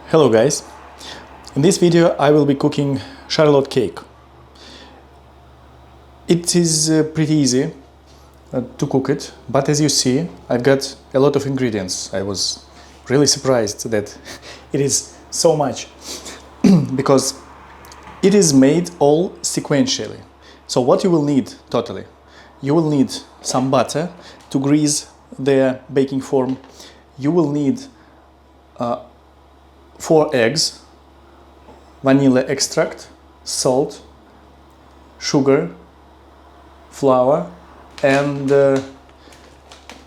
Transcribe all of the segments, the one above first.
Hello guys, in this video I will be cooking charlotte cake. It is pretty easy to cook it, but as you see I've got a lot of ingredients. I was really surprised that it is so much because it is made all sequentially. So what you will need totally, you will need some butter to grease the baking form. You will need 4 eggs, vanilla extract, salt, sugar, flour, and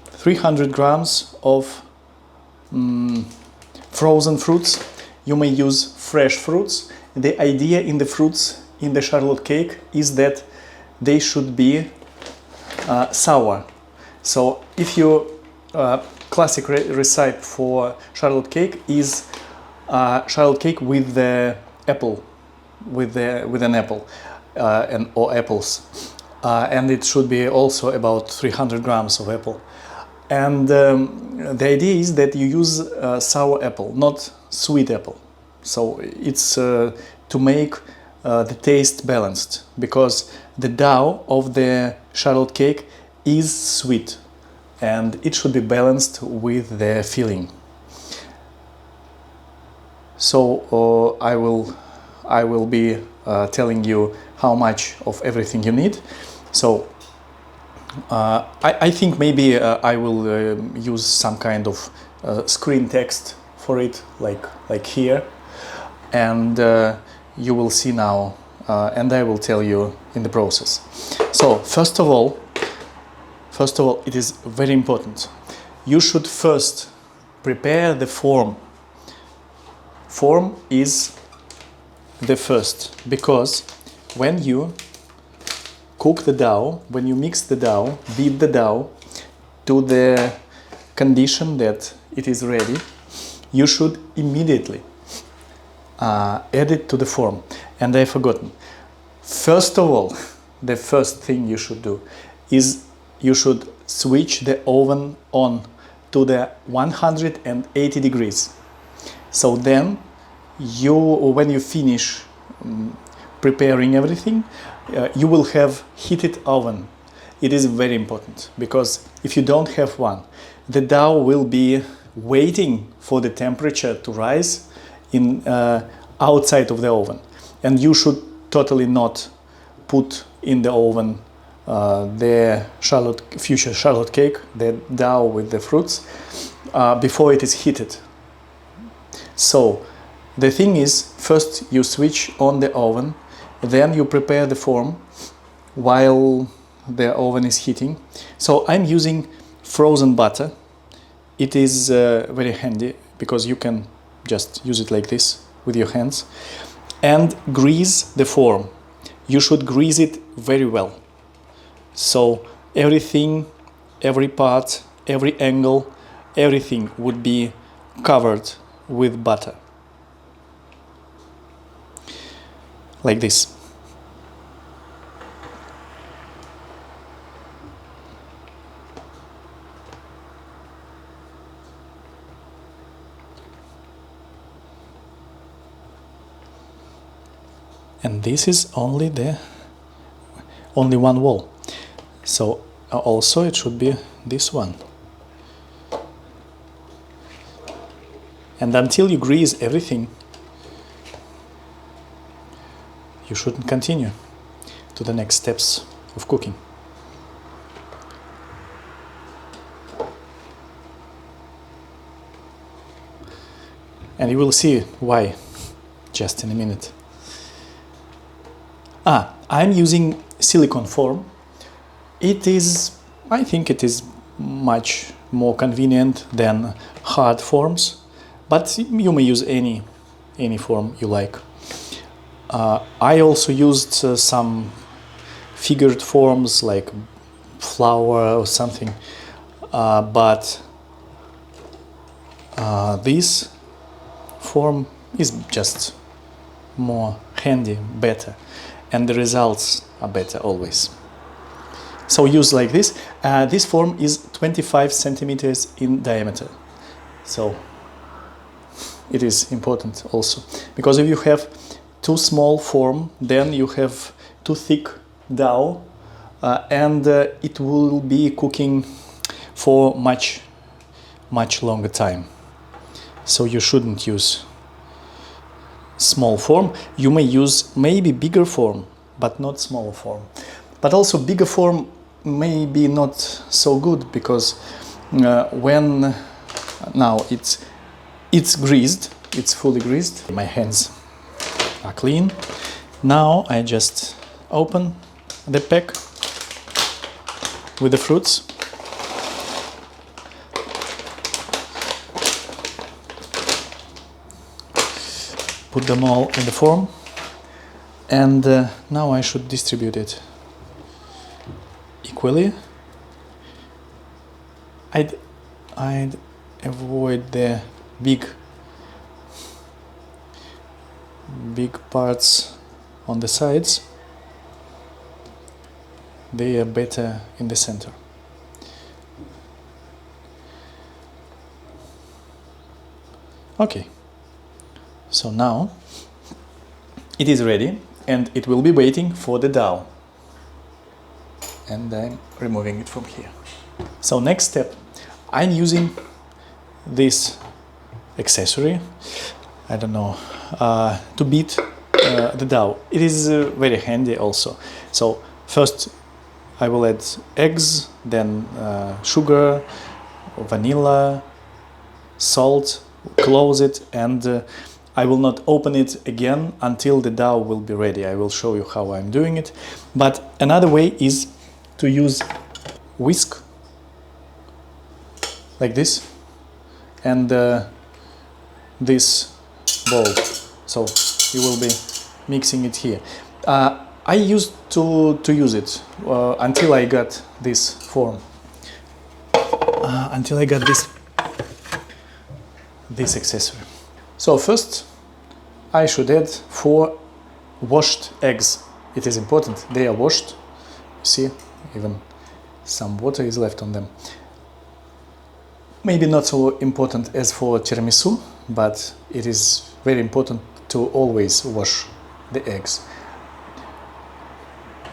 300 grams of frozen fruits. You may use fresh fruits. The idea in the fruits in the charlotte cake is that they should be sour. So if your classic recipe for charlotte cake is charlotte cake with the apple, with an apple or apples, and it should be also about 300 grams of apple. And the idea is that you use sour apple, not sweet apple. So it's to make the taste balanced, because the dough of the charlotte cake is sweet and it should be balanced with the filling. So I will be telling you how much of everything you need. So I think maybe I will use some kind of screen text for it, like here, and you will see now, and I will tell you in the process. So first of all, it is very important. You should first prepare the form. Form is the first, because when you cook the dough, when you mix the dough, beat the dough to the condition that it is ready, you should immediately add it to the form. And I've forgotten. First of all, the first thing you should do is you should switch the oven on to the 180 degrees. So then, when you finish preparing everything, you will have heated oven. It is very important, because if you don't have one, the dough will be waiting for the temperature to rise in outside of the oven, and you should totally not put in the oven the future charlotte cake, the dough with the fruits, before it is heated. So the thing is, first you switch on the oven, then you prepare the form while the oven is heating. So I'm using frozen butter. It is very handy, because you can just use it like this with your hands. And grease the form. You should grease it very well. So everything, every part, every angle, everything would be covered with butter. Like this. And this is only one wall. So also it should be this one. And until you grease everything, you shouldn't continue to the next steps of cooking. And you will see why just in a minute. I'm using silicone form. I think it is much more convenient than hard forms, but you may use any form you like. I also used some figured forms like flower or something, but this form is just more handy, better, and the results are better always. So use like this. This form is 25 centimeters in diameter. So it is important also, because if you have too small form, then you have too thick dough, and it will be cooking for much longer time. So you shouldn't use small form. You may use maybe bigger form, but not small form. But also bigger form may be not so good, because when now it's greased, it's fully greased. My hands are clean. Now I just open the pack with the fruits. Put them all in the form, and now I should distribute it equally. I'd avoid the big parts on the sides. They are better in the center. Okay, so now it is ready, and it will be waiting for the dough. And I'm removing it from here. So next step, I'm using this accessory, I don't know, to beat the dough. It is very handy also. So first I will add eggs, then sugar, vanilla, salt, close it, and I will not open it again until the dough will be ready. I will show you how I'm doing it. But another way is to use whisk, like this, and this bowl. So you will be mixing it here. I used to use it until I got this form, until I got this accessory. So first I should add 4 washed eggs. It is important, they are washed. See, even some water is left on them. Maybe not so important as for tiramisu, but it is very important to always wash the eggs.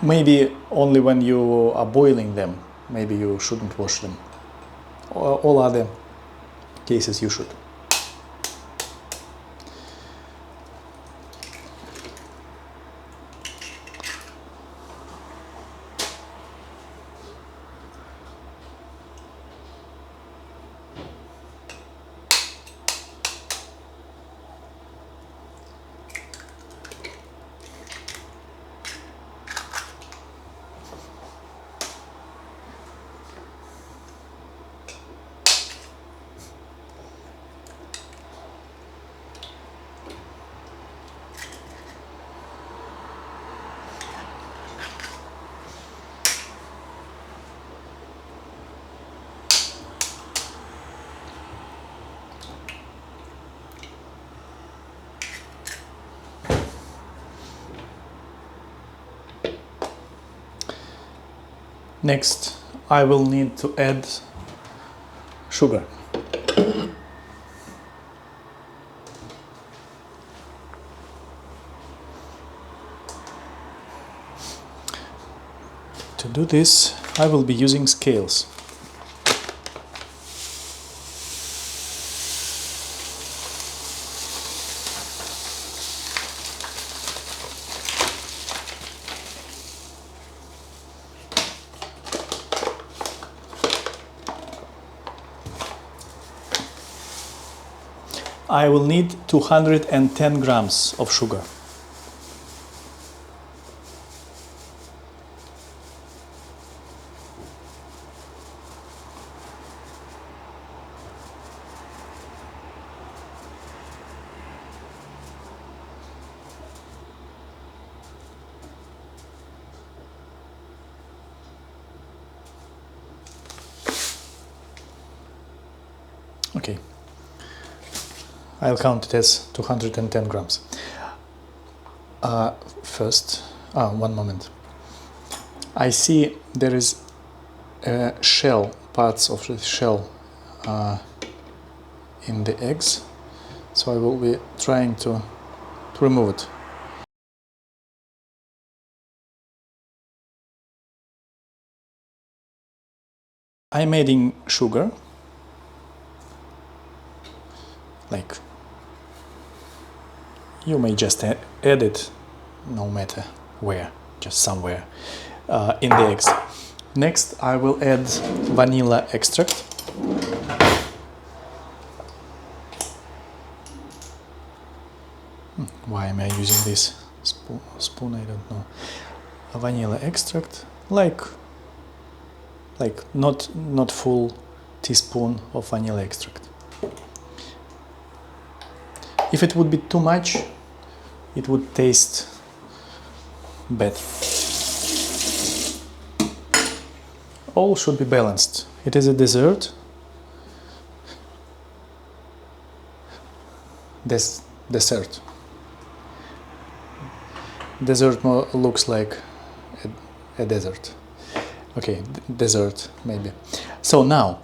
Maybe only when you are boiling them, maybe you shouldn't wash them. All other cases you should. Next, I will need to add sugar. To do this, I will be using scales. I will need 210 grams of sugar. Okay. I'll count it as 210 grams. First, one moment. I see there is shell, parts of the shell in the eggs. so I will be trying to remove it. I'm adding sugar, like you may just add it no matter where, just somewhere in the eggs. Next I will add vanilla extract. Why am I using this spoon? I don't know. A vanilla extract, like not full teaspoon of vanilla extract. If it would be too much, it would taste bad. All should be balanced. It is a dessert. Dessert. Dessert looks like a desert. Okay, dessert maybe. So now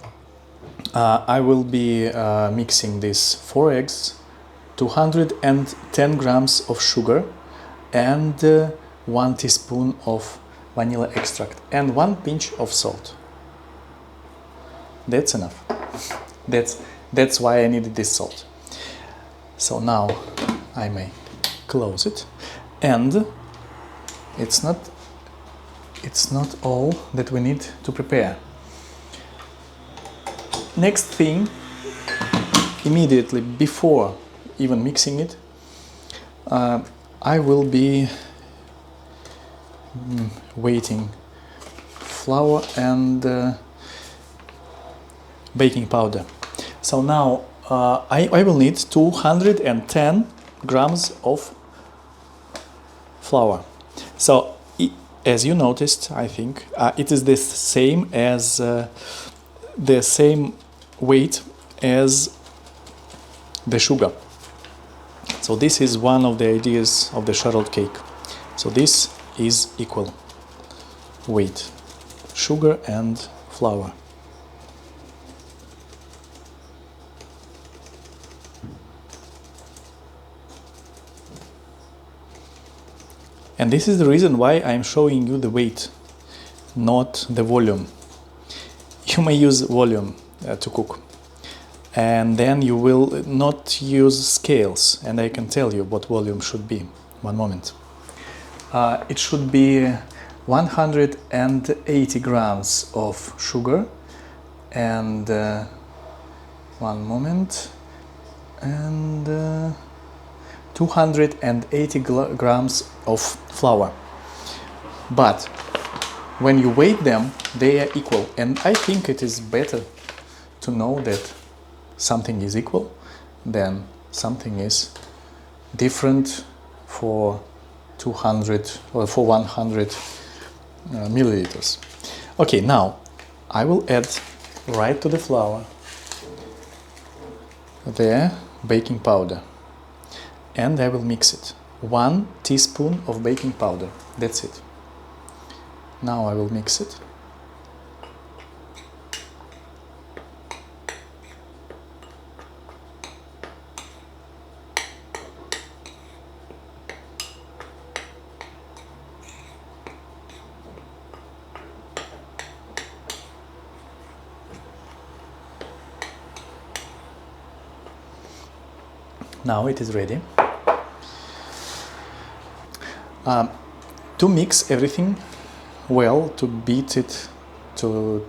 I will be mixing these 4 eggs, 210 grams of sugar, and 1 teaspoon of vanilla extract, and 1 pinch of salt. That's enough. That's why I needed this salt. So now I may close it, and it's not all that we need to prepare. Next thing, immediately before even mixing it, I will be weighting flour and baking powder. So now I will need 210 grams of flour. So as you noticed, I think it is the same as the same weight as the sugar. So this is one of the ideas of the Charlotte cake. So this is equal weight, sugar and flour. And this is the reason why I'm showing you the weight, not the volume. You may use volume to cook, and then you will not use scales, and I can tell you what volume should be. One moment. It should be 180 grams of sugar and one moment, and 280 grams of flour. But when you weigh them, they are equal, and I think it is better to know that something is equal than something is different for 200 or for 100 milliliters. Okay, now I will add right to the flour the baking powder, and I will mix it. 1 teaspoon of baking powder, that's it. Now I will mix it. Now it is ready. To mix everything well, to beat it, to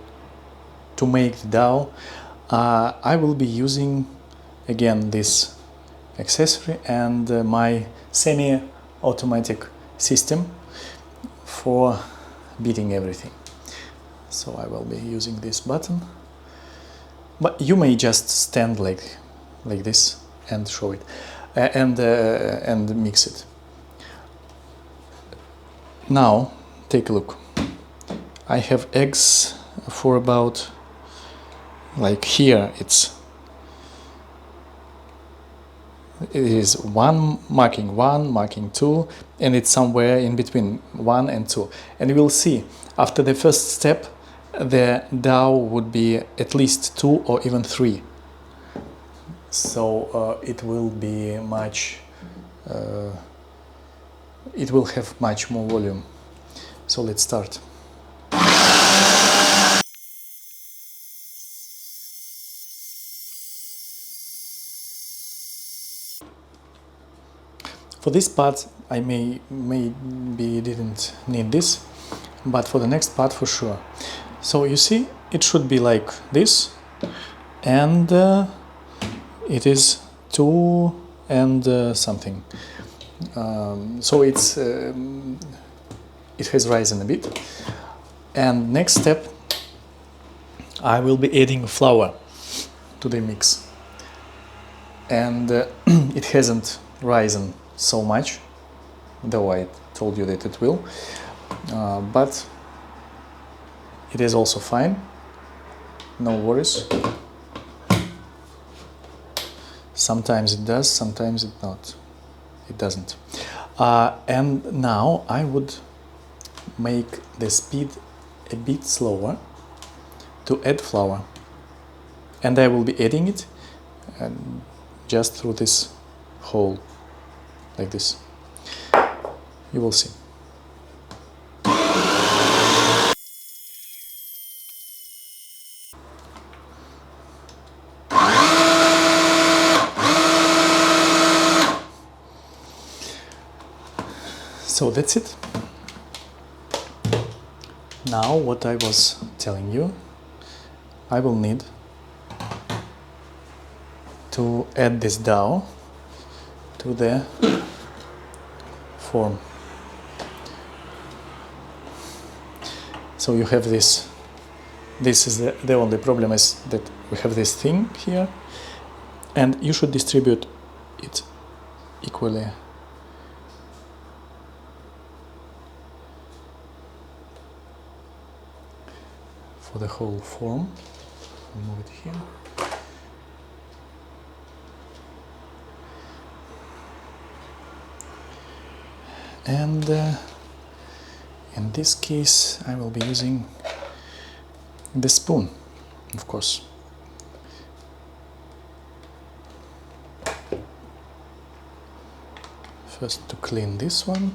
make the dough, I will be using again this accessory and my semi-automatic system for beating everything. So I will be using this button, but you may just stand like this and show it and mix it. Now take a look. I have eggs for about, like here it is one marking 2, and it's somewhere in between 1 and 2, and you will see after the first step the dough would be at least 2 or even 3. so it will be much, it will have much more volume. So let's start. For this part I maybe didn't need this, but for the next part for sure. So you see, it should be like this, and it is 2 and something. So it has risen a bit. And next step, I will be adding flour to the mix, and it hasn't risen so much, though I told you that it will, but it is also fine, no worries. Sometimes it does, sometimes it doesn't. And now I would make the speed a bit slower to add flour, and I will be adding it just through this hole, like this. You will see. So that's it. Now what I was telling you, I will need to add this dough to the form. So you have this is the only problem is that we have this thing here, and you should distribute it equally. For the whole form. Move it here. And in this case I will be using the spoon, of course. First to clean this one.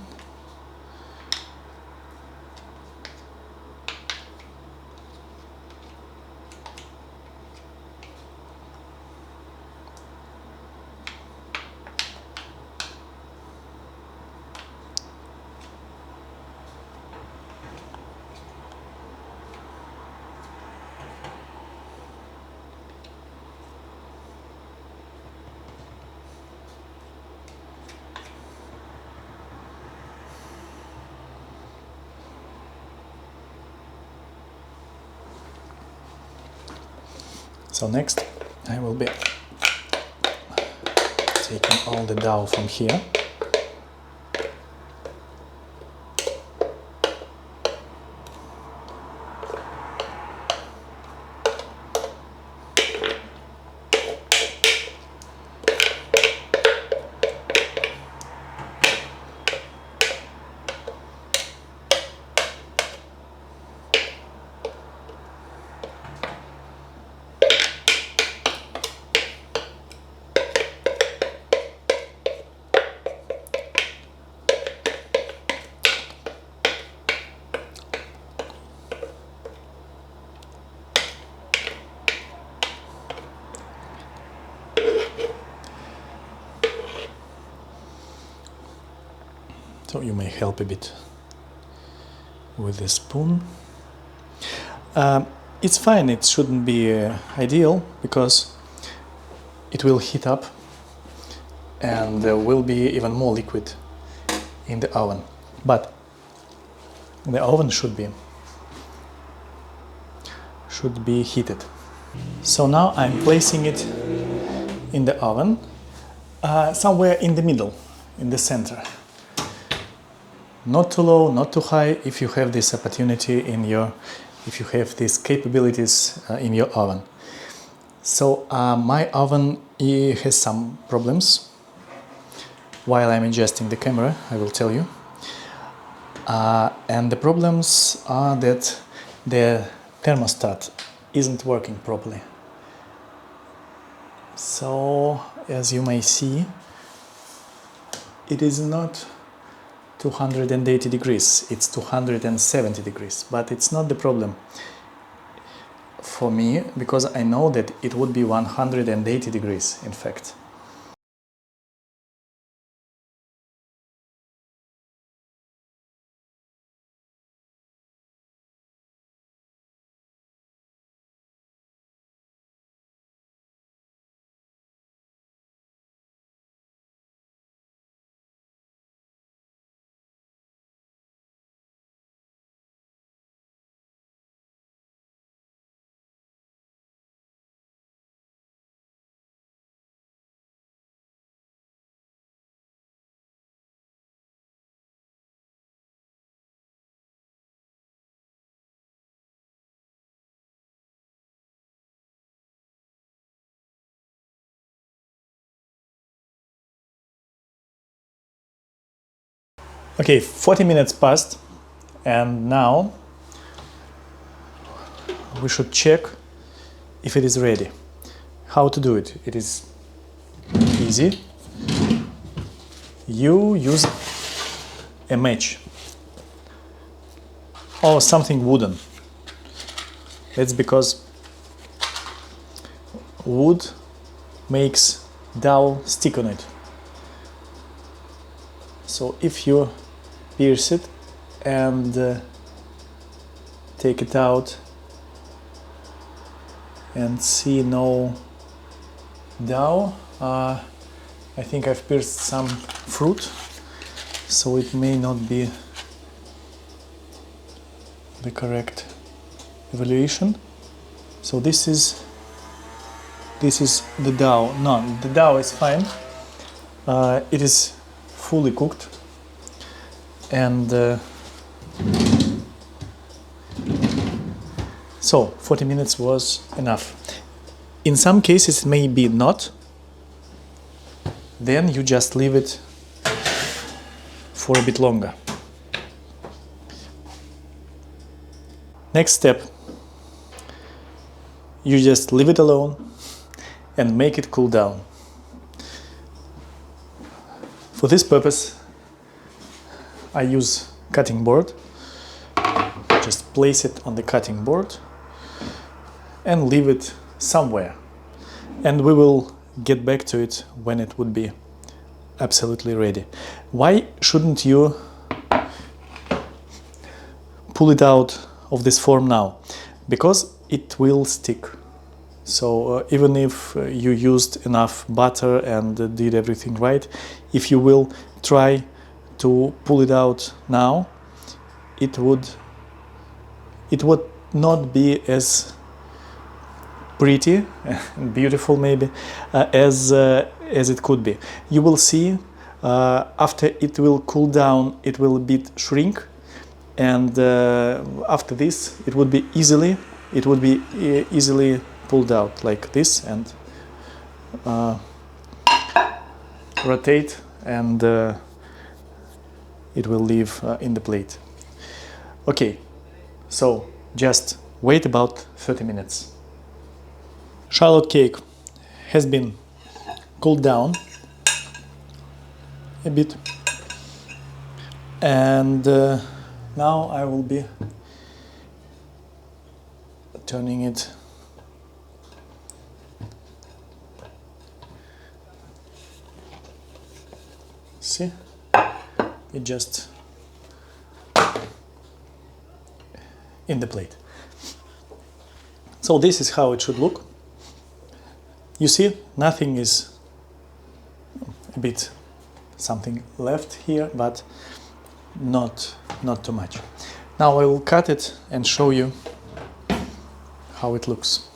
So next I will be taking all the dough from here. So you may help a bit with the spoon. It's fine, it shouldn't be ideal because it will heat up and there will be even more liquid in the oven. But the oven should be heated. So now I'm placing it in the oven, somewhere in the middle, in the center. Not too low, not too high, if you have this opportunity if you have these capabilities in your oven. So my oven has some problems. While I'm adjusting the camera, I will tell you. And the problems are that the thermostat isn't working properly. So, as you may see, it is not 280 degrees, it's 270 degrees, but it's not the problem for me, because I know that it would be 180 degrees, in fact. Okay, 40 minutes passed, and now we should check if it is ready. How to do it? It is easy. You use a match or something wooden. That's because wood makes dough stick on it. So if you pierce it and take it out and see no dough, I think I've pierced some fruit, so it may not be the correct evaluation. So this is the dough. No, the dough is fine. It is fully cooked, and so 40 minutes was enough. In some cases, maybe not. Then you just leave it for a bit longer. Next step, you just leave it alone and make it cool down. For this purpose, I use cutting board. Just place it on the cutting board and leave it somewhere. And we will get back to it when it would be absolutely ready. Why shouldn't you pull it out of this form now? Because it will stick. So even if you used enough butter and did everything right, if you will try to pull it out now, it would not be as pretty and beautiful maybe as it could be. You will see after it will cool down, it will a bit shrink, and after this it would be easily pulled out like this, and rotate, and it will leave in the plate. Okay, so just wait about 30 minutes. Shallot cake has been cooled down a bit, and now I will be turning it see, it just in the plate. So this is how it should look. You see, nothing is a bit something left here, but not too much. Now I will cut it and show you how it looks.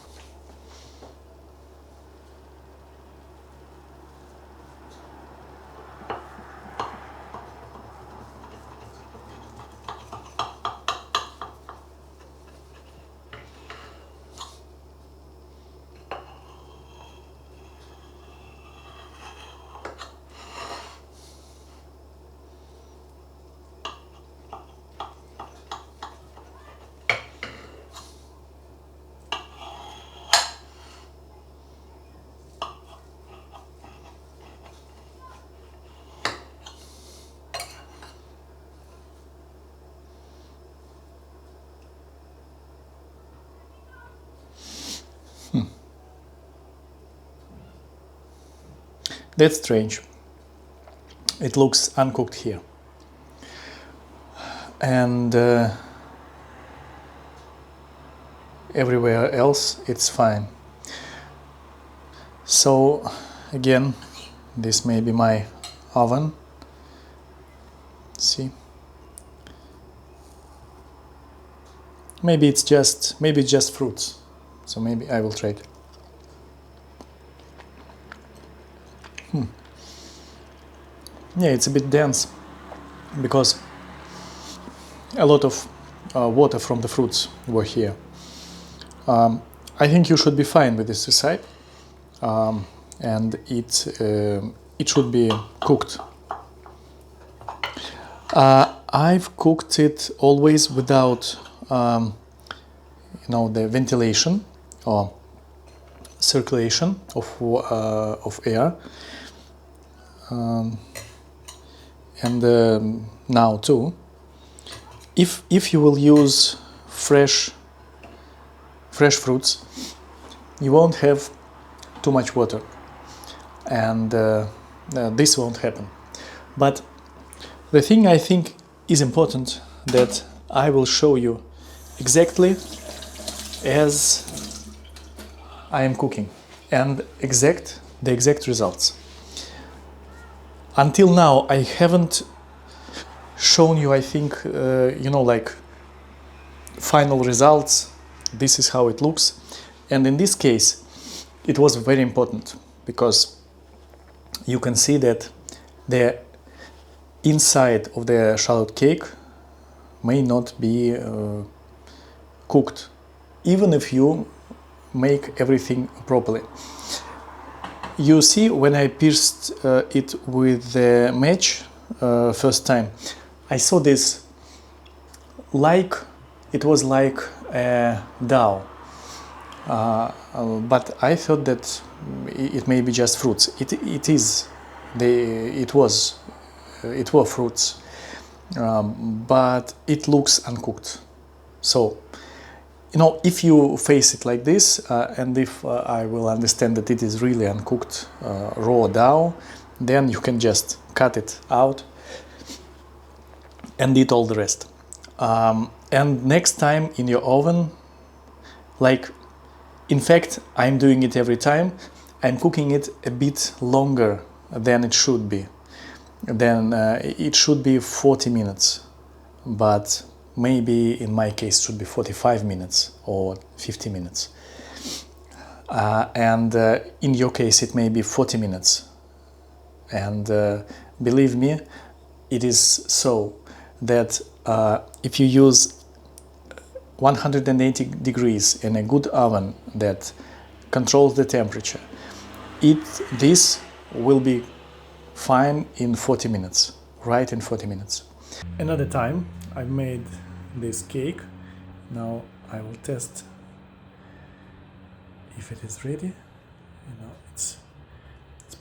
That's strange. It looks uncooked here. And everywhere else it's fine. So again, this may be my oven. See, maybe it's just fruits. So maybe I will try it. Yeah, it's a bit dense because a lot of water from the fruits were here. I think you should be fine with this recipe, and it should be cooked. I've cooked it always without the ventilation or circulation of air, and now too. If you will use fresh fruits, you won't have too much water, and this won't happen. But the thing I think is important that I will show you exactly as I am cooking and the exact results. Until now I haven't shown you, I think, like final results. This is how it looks, and in this case it was very important because you can see that the inside of the shallot cake may not be cooked, even if you make everything properly. You see, when I pierced it with the match first time, I saw this it was like a dough, but I thought that it may be just fruits. It were fruits, but it looks uncooked. So, if you face it like this, and if I will understand that it is really uncooked raw dough, then you can just cut it out and eat all the rest. And next time in your oven, in fact, I'm doing it every time, I'm cooking it a bit longer than it should be. Then it should be 40 minutes, but maybe in my case it should be 45 minutes or 50 minutes. And in your case it may be 40 minutes. And believe me, it is so that if you use 180 degrees in a good oven that controls the temperature, this will be fine in 40 minutes, right in 40 minutes. Another time I made this cake. Now I will test if it is ready. It's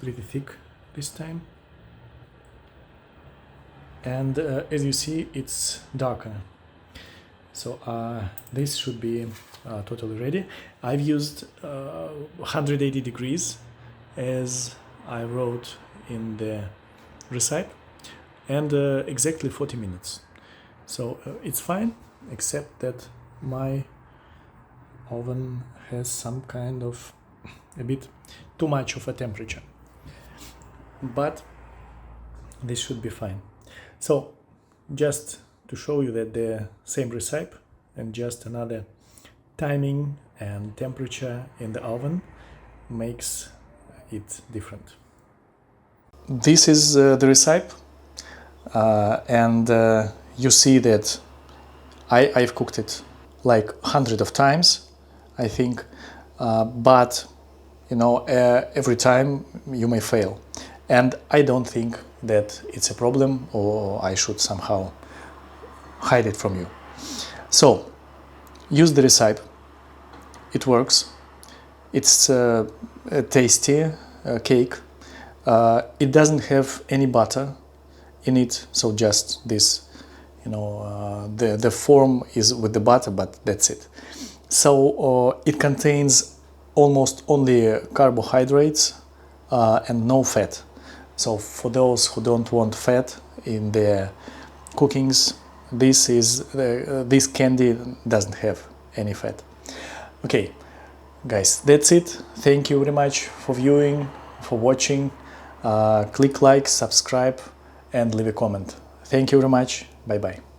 pretty thick this time, and as you see, it's darker. So this should be totally ready. I've used 180 degrees as I wrote in the recipe, and exactly 40 minutes. So it's fine, except that my oven has some kind of a bit too much of a temperature. But this should be fine. So just to show you that the same recipe and just another timing and temperature in the oven makes it different. This is the recipe, and you see that I've cooked it like 100 of times, I think, but every time you may fail, and I don't think that it's a problem or I should somehow hide it from you. So use the recipe, it works, it's a tasty cake. It doesn't have any butter in it, so just this, the form is with the butter, but that's it. So it contains almost only carbohydrates, and no fat. So for those who don't want fat in their cookings, this candy doesn't have any fat. Okay, guys, that's it. Thank you very much for viewing, for watching. Click like, subscribe, and leave a comment. Thank you very much. Bye bye.